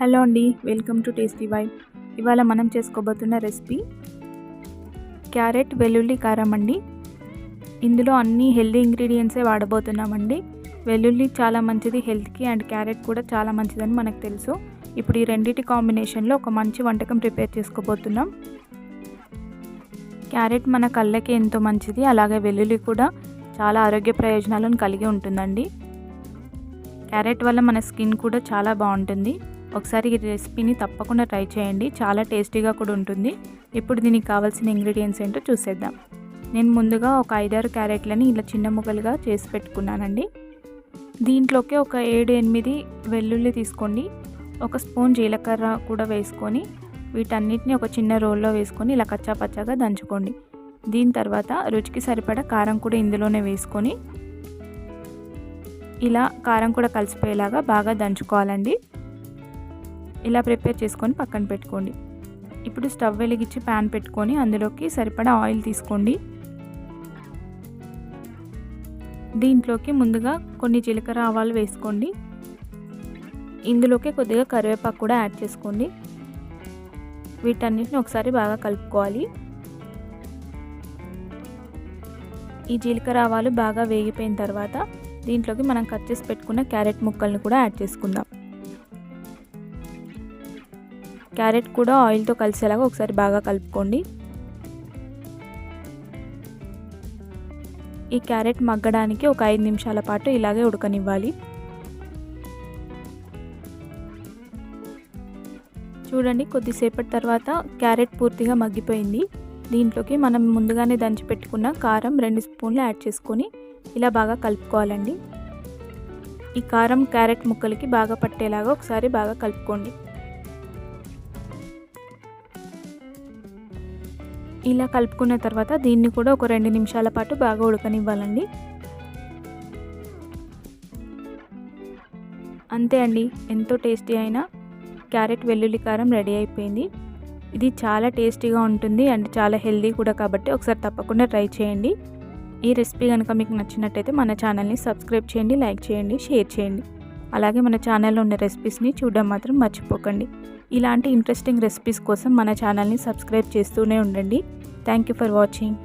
Hello అండి, welcome to tasty vibe. ఇవాళ మనం చేసుకోబోతున్న రెసిపీ క్యారెట్ వెల్లుల్లి కారం అండి. ఇందులో అన్ని హెల్దీ ఇంగ్రీడియంట్సే వాడబోతున్నామండి. వెల్లుల్లి చాలా మంచిది హెల్త్కి, అండ్ క్యారెట్ కూడా చాలా మంచిదని మనకు తెలుసు. ఇప్పుడు ఈ రెండింటి కాంబినేషన్లో ఒక మంచి వంటకం ప్రిపేర్ చేసుకోబోతున్నాం. క్యారెట్ మన కళ్ళకి ఎంతో మంచిది, అలాగే వెల్లుల్లి కూడా చాలా ఆరోగ్య ప్రయోజనాలను కలిగి ఉంటుందండి. క్యారెట్ వల్ల మన స్కిన్ కూడా చాలా బాగుంటుంది. ఒకసారి ఈ రెసిపీని తప్పకుండా ట్రై చేయండి, చాలా టేస్టీగా కూడా ఉంటుంది. ఇప్పుడు దీనికి కావాల్సిన ఇంగ్రీడియంట్స్ ఏంటో చూసేద్దాం. నేను ముందుగా ఒక 5-6 క్యారెట్లని ఇలా చిన్న ముక్కలుగా చేసి పెట్టుకున్నానండి. దీంట్లోకి ఒక 7-8 వెల్లుల్లి తీసుకోండి. ఒక స్పూన్ జీలకర్ర కూడా వేసుకొని వీటన్నిటిని ఒక చిన్న రోల్లో వేసుకొని ఇలా కచ్చా పచ్చాగా దంచుకోండి. దీని తర్వాత రుచికి సరిపడా కారం కూడా ఇందులోనే వేసుకొని ఇలా కారం కూడా కలిసిపోయేలాగా బాగా దంచుకోవాలండి. ఇలా ప్రిపేర్ చేసుకొని పక్కన పెట్టుకోండి. ఇప్పుడు స్టవ్ వెలిగించి ప్యాన్ పెట్టుకొని అందులోకి సరిపడా ఆయిల్ తీసుకోండి. దీంట్లోకి ముందుగా కొన్ని జీలకర్ర ఆవాలు వేసుకోండి. ఇందులోకి కొద్దిగా కరివేపాకు కూడా యాడ్ చేసుకోండి. వీటన్నిటిని ఒకసారి బాగా కలుపుకోవాలి. ఈ జీలకర్ర ఆవాలు బాగా వేగిపోయిన తర్వాత దీంట్లోకి మనం కట్ చేసి పెట్టుకున్న క్యారెట్ ముక్కల్ని కూడా యాడ్ చేసుకుందాం. క్యారెట్ కూడా ఆయిల్తో కలిసేలాగా ఒకసారి బాగా కలుపుకోండి. ఈ క్యారెట్ మగ్గడానికి ఒక 5 నిమిషాల పాటు ఇలాగే ఉడకనివ్వాలి. చూడండి, కొద్దిసేపటి తర్వాత క్యారెట్ పూర్తిగా మగ్గిపోయింది. దీంట్లోకి మనం ముందుగానే దంచి పెట్టుకున్న కారం 2 స్పూన్లు యాడ్ చేసుకొని ఇలా బాగా కలుపుకోవాలండి. ఈ కారం క్యారెట్ ముక్కలకి బాగా పట్టేలాగా ఒకసారి బాగా కలుపుకోండి. ఇలా కలుపుకున్న తర్వాత దీన్ని కూడా ఒక 2 నిమిషాల పాటు బాగా ఉడకనివ్వాలండి. అంతే అండి, ఎంతో టేస్టీ అయిన క్యారెట్ వెల్లుల్లి కారం రెడీ అయిపోయింది. ఇది చాలా టేస్టీగా ఉంటుంది అండ్ చాలా హెల్దీ కూడా, కాబట్టి ఒకసారి తప్పకుండా ట్రై చేయండి. ఈ రెసిపీ కనుక మీకు నచ్చినట్టయితే మన ఛానల్ని సబ్స్క్రైబ్ చేయండి, లైక్ చేయండి, షేర్ చేయండి. అలాగే మన ఛానల్లో ఉన్న రెసిపీస్ని చూడడం మాత్రం మర్చిపోకండి. ఇలాంటి ఇంట్రెస్టింగ్ రెసిపీస్ కోసం మన ఛానల్ని సబ్స్క్రైబ్ చేస్తూనే ఉండండి. Thank you for watching.